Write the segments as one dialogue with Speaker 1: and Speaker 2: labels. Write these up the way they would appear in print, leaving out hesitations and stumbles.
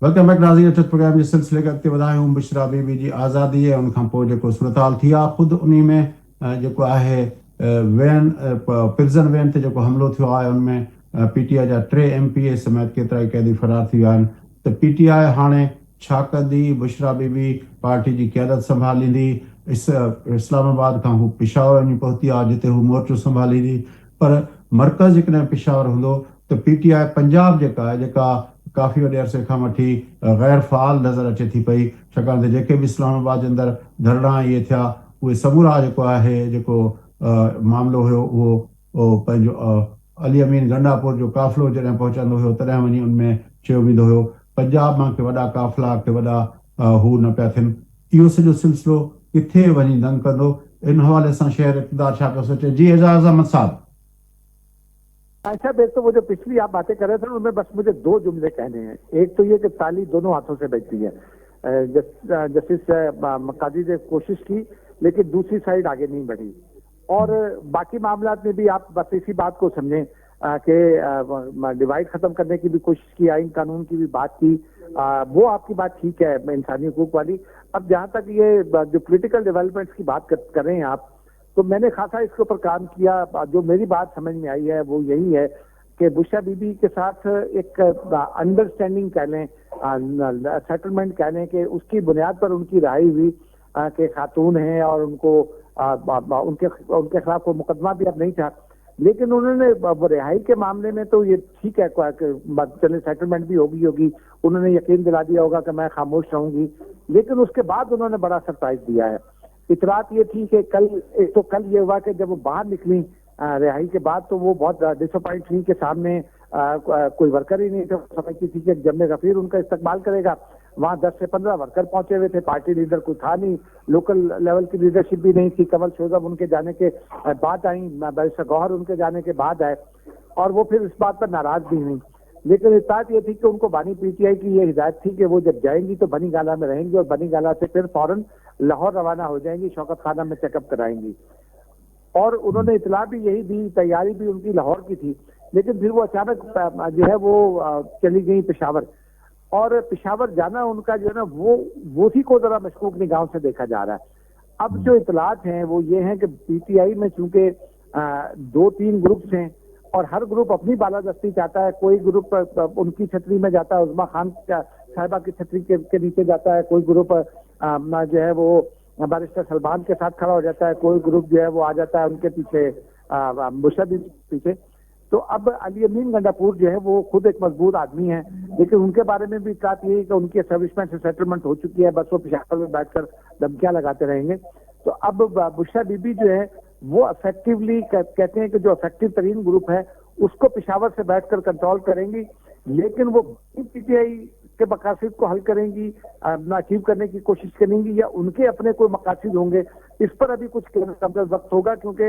Speaker 1: Welcome back नाज़रीन, अचत programme जे सिलसिले खे अॻिते वधायूं। बुशरा बीबी जी आज़ादी ऐं उनखां पोइ जेको सूरत हाल थी आहे, ख़ुदि उन में जेको आहे वैन प्रिज़न वैन ते जेको हमिलो थियो आहे, उनमें PTI जा 3 MPA समेत केतिरा ई कैदी फरार थी विया आहिनि। त PTI हाणे छा कंदी? बुशरा बीबी पार्टी जी क़यादत संभालींदी। इस्लामाबाद खां हू पिशावर वञी पहुती आहे, जिते हू मोर्चो संभालींदी। पर मर्कज़ जेकॾहिं पिशावर हूंदो त PTI पंजाब जेका आहे, जेका काफ़ी वॾे अरसे खां वठी गैर फ़ाल नज़र अचे थी पई, छाकाणि त जेके बि इस्लामाबाद जे अंदरि धरड़ा इहे थिया, उहे समूरा जेको आहे जेको मामिलो हुयो, उहो पंहिंजो अली अमीन गंडापुर जो काफ़िलो जॾहिं पहुचंदो हुयो, तॾहिं वञी उनमें चयो वेंदो हुयो पंजाब मां के वॾा काफ़िला, के वॾा हू न पिया थियनि। इहो सॼो सिलसिलो किथे वञी दंग कंदो? इन हवाले सां शहर इक़्तिदार छा पियो सोचे? जी एजाज़ अहमद साहब।
Speaker 2: अच्छा, एक तो वो जो पिछली आप बातें कर रहे थे उनमें बस मुझे 2 जुमले कहने हैं। एक तो ये कि ताली दोनों हाथों से बजती है। जस्टिस काजी ने कोशिश की, लेकिन दूसरी साइड आगे नहीं बढ़ी। और बाकी मामलात में भी आप बस इसी बात को समझें कि डिवाइड खत्म करने की भी कोशिश की, आइन कानून की भी बात की, वो आपकी बात ठीक है, इंसानी हुकूक वाली। अब जहाँ तक ये जो पॉलिटिकल डेवलपमेंट्स की बात कर रहे हैं आप, तो मैंने खासा इसके ऊपर काम किया। जो मेरी बात समझ में आई है वो यही है कि बुशरा बीबी के साथ एक अंडरस्टैंडिंग कह लें, सेटलमेंट कह लें, कि उसकी बुनियाद पर उनकी राय हुई कि खातून हैं और उनको उनके खिलाफ कोई मुकदमा भी अब नहीं था। लेकिन उन्होंने रिहाई के मामले में तो ये ठीक है, चले सेटलमेंट भी होगी, उन्होंने यकीन दिला दिया होगा कि मैं खामोश रहूंगी। लेकिन उसके बाद उन्होंने बड़ा सरप्राइज दिया है। इतरात ये थी कि कल ये हुआ कि जब वो बाहर निकली रिहाई के बाद, तो वो बहुत डिसअपॉइंट हुई कि सामने कोई वर्कर ही नहीं थे। समझती थी कि जम्मे गफीर उनका इस्तकबाल करेगा। वहाँ 10 से 15 वर्कर पहुंचे हुए थे, पार्टी लीडर कोई था नहीं, लोकल लेवल की लीडरशिप भी नहीं थी। कमल शोजब उनके जाने के बाद आई, बैरिस्टर गौहर उनके जाने के बाद आए, और वो फिर इस बात पर नाराज भी हुई। लेकिन इत्तेफाक ये थी कि उनको बानी PTI की ये हिदायत थी कि वो जब जाएंगी तो बनी गाला में रहेंगी, और बनी गाला से फिर फौरन लाहौर रवाना हो जाएंगी, शौकत खाना में चेकअप कराएंगी। और उन्होंने इतला भी यही दी, तैयारी भी उनकी लाहौर की थी। लेकिन फिर वो अचानक जो है वो चली गई पेशावर, और पेशावर जाना उनका जो है ना वो ही को जरा मशकूक निगाहों से देखा जा रहा है। अब जो इतलात हैं वो ये हैं कि PTI में चूंकि 2-3 ग्रुप्स हैं, और हर ग्रुप अपनी बालादस्ती चाहता है। कोई ग्रुप उनकी छतरी में जाता है, उस्मा खान साहिबा की छतरी के नीचे जाता है, कोई ग्रुप जो है वो बैरिस्टर सलमान के साथ खड़ा हो जाता है, कोई ग्रुप जो है वो आ जाता है उनके पीछे, बुशरा बीबी पीछे। तो अब अली अमीन गंडापुर जो है वो खुद एक मजबूत आदमी है, लेकिन उनके बारे में भी बात यही कि उनकी एस्टेब्लिशमेंट से सेटलमेंट हो चुकी है, बस वो पेशावर में बैठकर धमकियां लगाते रहेंगे। तो अब बुशरा बीबी जो है वो इफेक्टिवली कहते हैं कि जो इफेक्टिव तरीन ग्रुप है उसको पेशावर से बैठकर कंट्रोल करेंगी। लेकिन वो PTI के मकासद को हल करेंगी, अचीव करने की कोशिश करेंगी, या उनके अपने कोई मकासद होंगे, इस पर अभी कुछ कम वक्त होगा, क्योंकि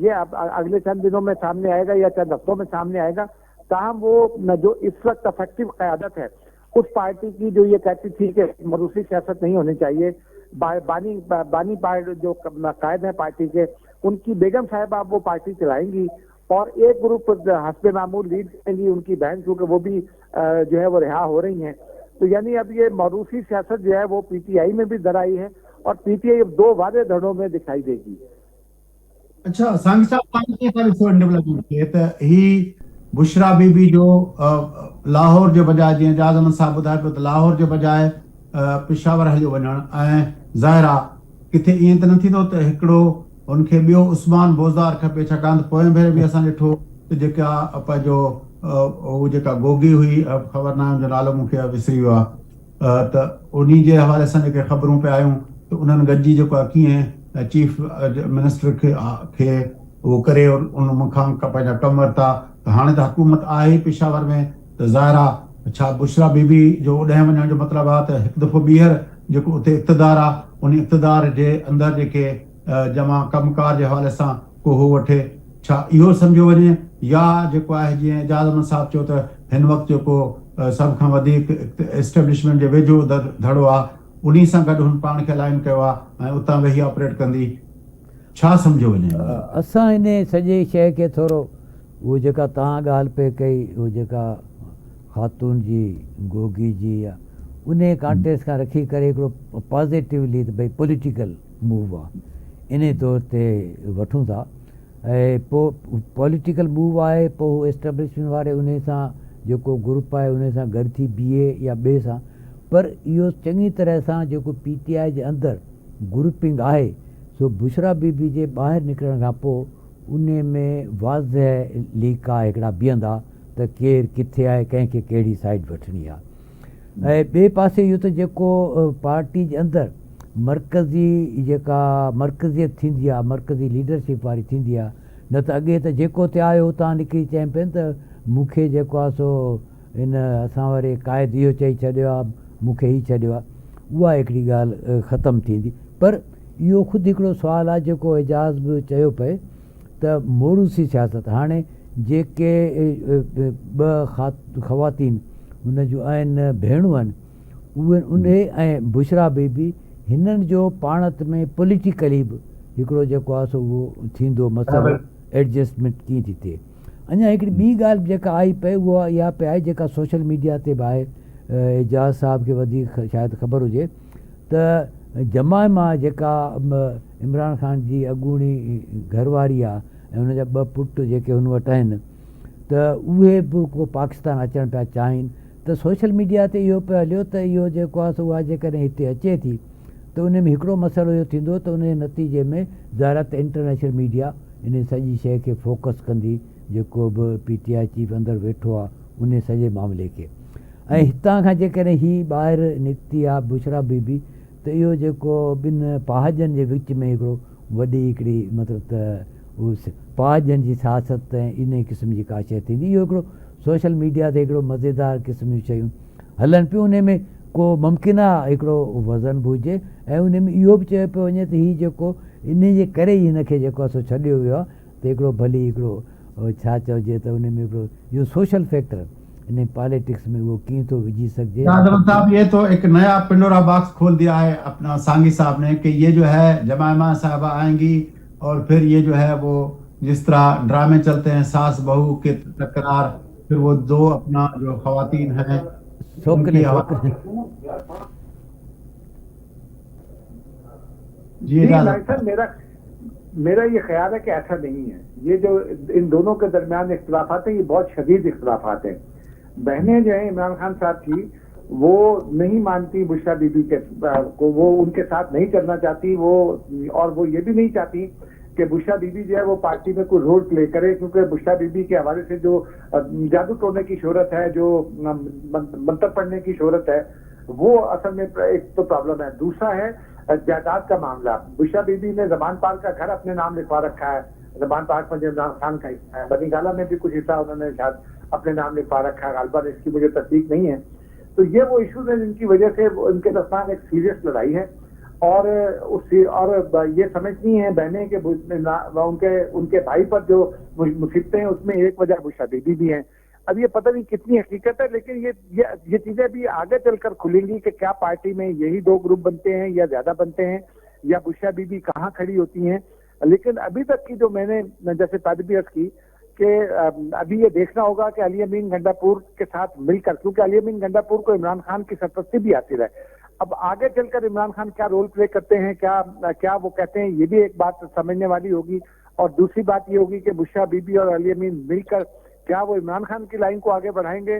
Speaker 2: ये अगले चंद दिनों में सामने आएगा या चंद हफ्तों में सामने आएगा। ताहम वो जो इस वक्त इफेक्टिव क़यादत है उस पार्टी की, जो ये कहती थी कि मरूसी सियासत नहीं होनी चाहिए, बानी पार्टी जो कायद है पार्टी के, उनकी बेगम साहिबा वो पार्टी चलाएंगी, और एक ग्रुप हस्बे मामूल लीड करेंगी उनकी बहन, क्योंकि वो भी जो है वो रिहा हो रही हैं। तो यानी अब ये मरूसी सियासत जो है वो PTI में भी दर आई है, और PTI अब 2 वादे धड़ों में दिखाई देगी।
Speaker 1: अच्छा सांगी साहब, पाकिस्तान का रिसोर्स डेवलपमेंट के त ही बुशरा बीबी जो लाहौर जे बजाय, जीअं एजाज़ अहमद साहब ॿुधाए पियो त लाहौर जे बजाय पेशावर हलियो वञणु, ऐं ज़ाहिर आहे किथे ईअं त न थींदो त हिकिड़ो उनखे ॿियो उस्मान बोज़दार खपे, छाकाणि त पोएं भेरे बि असां ॾिठो त जेका पंहिंजो उहा जेका गोगी हुई, ख़बर न आहे उनजो नालो मूंखे विसरी वियो आहे, त उन्ही जे हवाले सां जेके ख़बरूं पिया आयूं त उन्हनि गॾिजी जेको आहे कीअं चीफ मिनिस्टर खे उहो करे उन मूंखां पंहिंजा कम वरिता। त हाणे त हुकूमत आहे ई पेशावर में, त ज़ाहिर आहे छा बुशरा बीबी जो उॾाए वञण जो मतिलबु आहे त हिकु दफ़ो ॿीहर जेको उते इक़्तिदार आहे, उन इक़्तिदार जे अंदरि जेके जमा कमकार जे हवाले सां को हो वठे, छा इहो सम्झो वञे, या जेको आहे जीअं एजाज़ अहमद साहब चयो त हिन वक़्तु जेको सभ खां वधीक एस्टेब्लिशमेंट जे वेझो धड़ो आहे, उन्ही सां गॾु हुन पाण खे अलाइन कयो आहे ऐं उतां वेही ऑपरेट कंदी, छा सम्झो वञे?
Speaker 3: असां हिन सॼी शइ खे थोरो, उहो जेका तव्हां ॻाल्हि पे कई, उहो जेका ख़ातून जी गोगी जी या उन कॉन्टेक्स्ट खां रखी करे हिकिड़ो पॉज़िटिवली त भई पॉलिटिकल मूव आहे इन तौर ते वठूं था ऐं पोइ पॉलिटिकल मूव आहे पोइ एस्टेब्लिशमेंट वारे उन सां जेको ग्रुप आहे उन सां गॾु थी बीहे या ॿिए सां पर इहो चङी तरह सां जेको PTI जे अंदरि ग्रुपिंग आहे सो बुशरा बीबी जे ॿाहिरि निकिरण खां पोइ उन में वाज़ह लीका हिकिड़ा बीहंदा त केरु किथे आहे कंहिंखे कहिड़ी साइड वठणी आहे ऐं ॿिए पासे इहो त जेको पार्टी जे अंदरि मर्कज़ी जेका मर्कज़ियत थींदी आहे मर्कज़ी लीडरशिप वारी थींदी आहे न त अॻे त जेको ते आयो हुतां निकिरी चइनि पिया त मूंखे जेको आहे सो हिन असां वरी क़ाइद इहो चई छॾियो आहे मूंखे ई छॾियो आहे उहा हिकिड़ी ॻाल्हि ख़तमु थींदी पर इहो ख़ुदि हिकिड़ो सुवालु आहे जेको एजाज़ बि चयो पए त मोरूसी सियासत हाणे जेके ॿ ख़वातीन हुन जूं आहिनि भेणूं आहिनि उहे उन ऐं बुशरा बीबी हिननि जो पाणत में पॉलिटिकली बि हिकिड़ो जेको आहे सो उहो थींदो मसइलो एडजस्टमेंट कीअं थी थिए अञा हिकिड़ी ॿी ॻाल्हि जेका आई पए उहा इहा पे आहे जेका सोशल मीडिया ते बि आहे एजाज़ साहब खे वधीक शायदि ख़बर हुजे त जमाइमा जेका इमरान ख़ान जी अॻूणी घरवारी आहे ऐं हुनजा 2 पुट जेके हुन वटि आहिनि त उहे बि को पाकिस्तान अचणु पिया चाहिनि त सोशल मीडिया ते इहो पियो हलियो त इहो जेको आहे सो उहा जेकॾहिं हिते अचे थी त उन में हिकिड़ो मसइलो इहो थींदो त उन जे नतीजे में ज़ाहिर त इंटरनेशनल मीडिया इन सॼी शइ खे फोकस कंदी जेको बि PTI चीफ अंदरि वेठो आहे उन सॼे मामले खे ऐं हितां खां जेकॾहिं हीअ ॿाहिरि निकिती आहे बुशरा बीबी त इहो जेको ॿिनि पहाजनि जे विच में हिकिड़ो वॾी हिकिड़ी मतिलबु त उहो पहाजनि जी सियासत ऐं इन क़िस्म जी का शइ थींदी इहो हिकिड़ो सोशल मीडिया ते हिकिड़ो मज़ेदार क़िस्म जूं शयूं हलनि पियूं उन में को मुमकिन आहे हिकिड़ो वज़न बि हुजे ऐं उन में इहो बि चयो पियो वञे त हीअ जेको इन जे करे ई हिन खे जेको आहे सो छॾियो वियो आहे त हिकिड़ो भली हिकिड़ो छा चइजे त उन में हिकिड़ो इहो सोशल फैक्टर इन पॉलिटिक्स में वो कीअं तो विझी सके।
Speaker 1: साहब ये तो एक नया पिंडोरा बॉक्स खोल दिया है अपना सांगी साहब ने कि ये जो है जमाइमा साहबा आएंगी और फिर ये जो है वो जिस तरह ड्रामे चलते हैं सास बहू के तकरार फिर वो 2 अपना जो खवातीन हैं
Speaker 2: जी सर मेरा ये ख्याल है कि ऐसा नहीं है। ये जो इन दोनों के दरमियान इख्तिलाफात हैं ये बहुत शदीद इख्तिलाफात हैं। बहनें जो हैं इमरान खान साहब की वो नहीं मानती बुशरा बीबी के को, वो उनके साथ नहीं करना चाहती वो, और वो ये भी नहीं चाहती कि बुशरा बीबी जो है वो पार्टी में कोई रोल प्ले करे, क्योंकि बुशरा बीबी के हवाले से जो जादू टोने की शोहरत है, जो मंत्र पढ़ने की शोहरत है, वो असल में एक तो प्रॉब्लम है। दूसरा है जायदाद का मामला। बुशरा बीबी ने ज़मान पार्क का घर अपने नाम लिखवा रखा है, ज़मान पार्क में इमरान खान का हिस्सा है, बनीगाला में भी कुछ हिस्सा उन्होंने शायद अपने नाम लिखवा रखा है, गालबन इसकी मुझे तस्दीक नहीं है। तो ये वो इशूज हैं जिनकी वजह से उनके दरमियान एक सीरियस लड़ाई है, और ये समझनी है बहनें कि उनके भाई पर जो मुसीबतें हैं उसमें एक वजह बुशरा बीबी भी हैं। अब ये पता नहीं कितनी हकीकत है, लेकिन ये चीजें भी आगे चलकर खुलेंगी कि क्या पार्टी में यही 2 ग्रुप बनते हैं या ज्यादा बनते हैं, या बुशरा बीबी कहाँ खड़ी होती हैं। लेकिन अभी तक की जो मैंने जैसे पहले भी अर्ज की कि अभी ये देखना होगा कि अली अमीन गंडापुर के साथ मिलकर, क्योंकि अली अमीन गंडापुर को इमरान खान की सरपरस्ती भी हासिल है। अब आगे चलकर इमरान खान क्या रोल प्ले करते हैं, क्या वो कहते हैं, ये भी एक बात समझने वाली होगी। और दूसरी बात ये होगी कि बुशरा बीबी और अली अमीन मिलकर क्या वो इमरान खान की लाइन को आगे बढ़ाएंगे,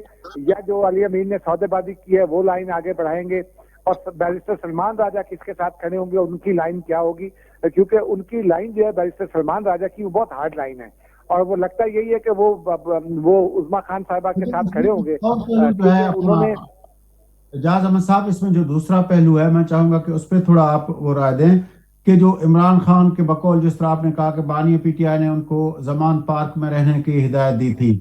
Speaker 2: या जो अली अमीन ने सौदेबाजी की है वो लाइन आगे बढ़ाएंगे, और बैरिस्टर सलमान राजा किसके साथ खड़े होंगे, उनकी लाइन क्या होगी। क्योंकि उनकी लाइन जो है बैरिस्टर सलमान राजा की वो बहुत हार्ड लाइन है, और वो लगता यही है कि वो उस्मा खान साहिबा के साथ खड़े होंगे।
Speaker 1: उन्होंने एजाज अहमद साहब, इसमें जो दूसरा पहलू है मैं चाहूंगा कि उस पर थोड़ा आप वो राय दें कि जो इमरान खान के बकौल जिस तरह आपने कहा कि बानी PTI ने उनको जमान पार्क में रहने की हिदायत दी थी,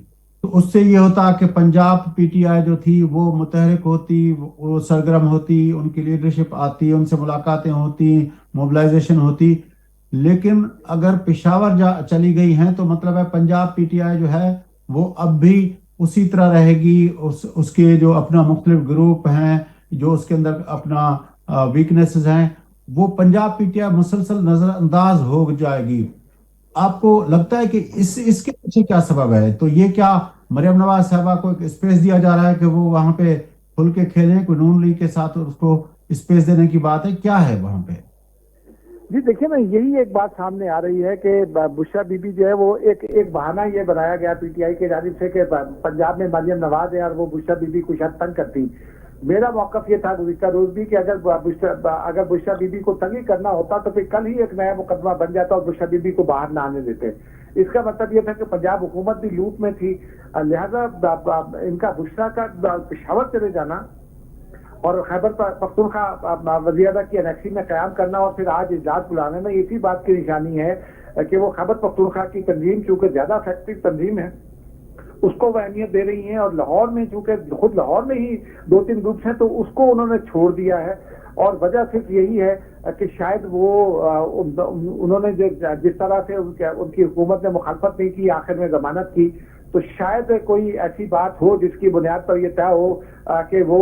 Speaker 1: तो उससे ये होता कि पंजाब PTI जो थी वो मुतहरिक होती, वो सरगर्म होती, उनकी लीडरशिप आती, उनसे मुलाकातें होती, मोबिलाइजेशन होती। लेकिन अगर पेशावर चली गई हैं तो मतलब है पंजाब PTI जो है वो अब भी उसी तरह रहेगी, उसके जो अपना मुख्तलिफ ग्रुप हैं, जो उसके अंदर अपना वीकनेसेस हैं, वो पंजाब PTI मुसलसल नजरअंदाज हो जाएगी। आपको लगता है कि इसके पीछे क्या सबब है? तो ये क्या मरियम नवाज साहबा को एक स्पेस दिया जा रहा है कि वो वहां पे खुल के खेलें, कोई नून लीग के साथ उसको स्पेस देने की बात है, क्या है वहां पे?
Speaker 2: जी देखिए ना, यही एक बात सामने आ रही है कि बुशरा बीबी जो है वो एक बहाना ये बनाया गया पीटीआई के जानिब से कि पंजाब में मरियम नवाज है और वो बुशरा बीबी को शायद तंग करती। मेरा मौकफ ये था गुज़िश्ता रोज भी कि अगर बुशरा बीबी को तंग ही करना होता तो फिर कल ही एक नया मुकदमा बन जाता और बुशरा बीबी को बाहर ना आने देते। इसका मतलब ये था कि पंजाब हुकूमत भी लूप में थी, लिहाजा इनका बुशरा का पेशावर चले जाना और खैबर पख्तूनख्वा वज़ीर की अनेक्सी में क़याम करना और फिर आज इजलास बुलाने में इसी बात की निशानी है कि वो खैबर पख्तूनख्वा की तंजीम चूंकि ज्यादा इफेक्टिव तंजीम है उसको वो अहमियत दे रही है, और लाहौर में चूंकि खुद लाहौर में ही 2-3 ग्रुप्स हैं तो उसको उन्होंने छोड़ दिया है। और वजह सिर्फ यही है कि शायद वो उन्होंने जिस तरह से उनकी हुकूमत ने मुखालफत नहीं की, आखिर में जमानत की, तो शायद कोई ऐसी बात हो जिसकी बुनियाद पर यह तय हो कि वो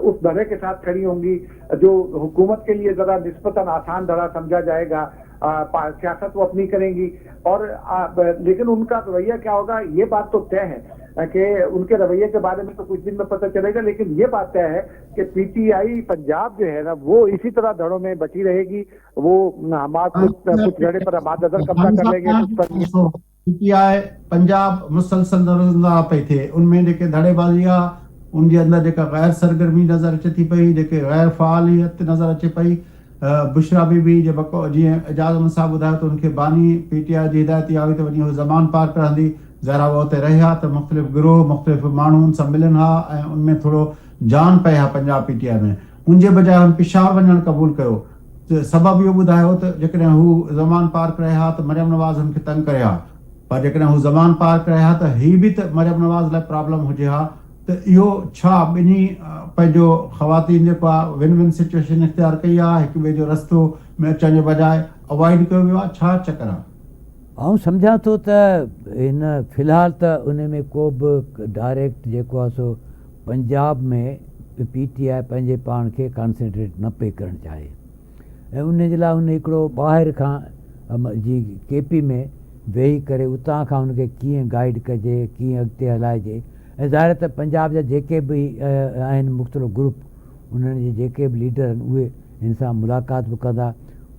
Speaker 2: उस धड़े के साथ खड़ी होंगी जो हुकूमत के लिए जरा निस्बतन आसान धड़ा समझा जाएगा। सियासत वो अपनी करेंगी और लेकिन उनका रवैया क्या होगा ये बात तो तय है कि उनके रवैये के बारे में तो कुछ दिन में पता चलेगा, लेकिन ये बात तय है कि पीटीआई पंजाब जो है ना वो इसी तरह धड़ों में बची रहेगी। वो हमाद कुछ जगह पर हमाद अदर कब्जा कर लेंगे।
Speaker 1: पीटीआई पंजाब मुसलसल नज़र पे थे, उनमें जेके धड़ेबाज़ियां उनके अंदर जेका गैर सरगर्मी नज़र अचे थी पई, जेके गैर फ़ालियत नज़र अचे पई। बुशरा बीबी जे जीअं एजाज़ अहमद साहब ॿुधायो त उनखे बानी पीटीआई जी हिदायत इहा हुई त वञी उहो ज़मान पार्क रहंदी, ज़रा उहा उते रहिया त मुख़्तलिफ़ गिरोह मुख़्तलिफ़ माण्हू उन सां मिलनि हा ऐं उनमें थोरो जान पए हा पंजाब पीटीआई में। उनजे बजाय हुन पेशावर वञणु क़बूल कयो। सबबु इहो ॿुधायो त जेकॾहिं हू ज़मान पार्क रहिया त मरियम नवाज़ हुनखे तंग करे हा, पर जेकॾहिं हू ज़मान पार्क रहिया त ही बि त मरियम नवाज़ लाइ प्रॉब्लम हुजे हा। त इहो छा ॿिन्ही पंहिंजो ख़वातीन जेको आहे विन विन सिचुएशन इख़्तियार कई आहे, हिक ॿिए जो रस्तो में अचण जे बजाय अवॉइड कयो वियो आहे, छा चकर आहे?
Speaker 3: आउं सम्झां थो त हिन फ़िलहालु त उन में को बि डायरेक्ट जेको आहे सो पंजाब में पीटीआई पंहिंजे पाण खे कॉन्सेंट्रेट न पे करणु चाहे ऐं उन जे लाइ हुन हिकिड़ो ॿाहिरि खां जीअं केपी में वेही करे उतां खां हुनखे कीअं गाइड कजे, कीअं अॻिते हलाइजे। ऐं ज़ाहिर त पंजाब जा जेके बि आहिनि मुख़्तलिफ़ ग्रुप, उन्हनि जे जेके बि लीडर आहिनि उहे हिन सां मुलाक़ात बि कंदा,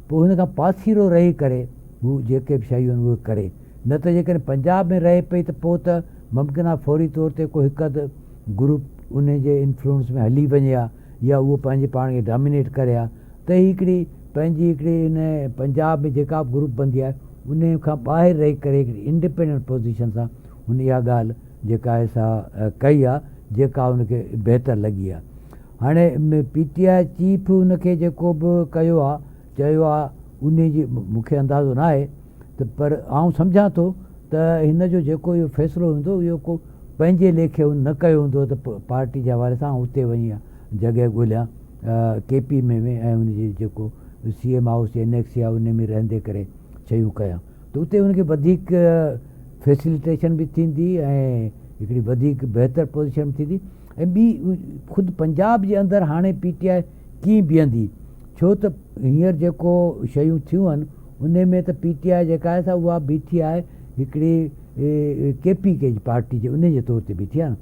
Speaker 3: पोइ हुन खां पासीरो रही करे हू जेके बि शयूं आहिनि उहे करे। न त जेकॾहिं पंजाब में रहे पई त पोइ त मुमकिन आहे फौरी तौर ते को हिकु अधु ग्रुप उन जे इन्फ्लुएंस में हली वञे हा या उहो पंहिंजे पाण खे डोमिनेट करे हा, त हिकिड़ी पंहिंजी हिकिड़ी इन पंजाब में जेका बि ग्रुप बंदी आहे उन खां ॿाहिरि रही करे हिकिड़ी इंडिपेंडेंट पोज़ीशन सां हुन इहा ॻाल्हि जेका आहे सा कई आहे जेका हुनखे बहितर लॻी आहे। हाणे पीटीआई चीफ हुनखे जेको बि कयो आहे चयो आहे उन जी मूंखे अंदाज़ो न आहे त, पर आउं सम्झां थो त हिन जो जेको इहो फ़ैसिलो हूंदो इहो को पंहिंजे लेखे हुन न कयो हूंदो त पार्टी जे हवाले सां उते वञी जॻह ॻोल्हियां केपी में ऐं हुनजी जेको CM हाउस एनेक्सी आहे उन में रहंदे करे शयूं कयां त उते हुनखे वधीक फैसिलिटेशन बि थींदी ऐं हिकिड़ी वधीक बहितर पोज़ीशन थींदी। ऐं ॿी ख़ुदि पंजाब जे अंदरि हाणे पीटीआई कीअं बीहंदी, छो त हींअर जेको शयूं थियूं आहिनि उन में त पीटीआई जेका आहे सा उहा बीठी आहे हिकिड़ी केपी के पार्टी जे उन जे तौर ते बीठी आहे न,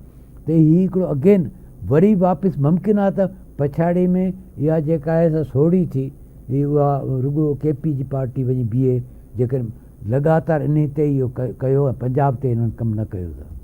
Speaker 3: त हीउ हिकिड़ो अगेन वरी वापसि मुमकिन आहे त पछाड़ी में इहा जेका आहे सा सोढ़ी थी उहा रुगो केपी जी पार्टी वञी बीहे जेकॾहिं लगातार इन ते इहो कयो पंजाब ते हिननि कमु न कयो अथव।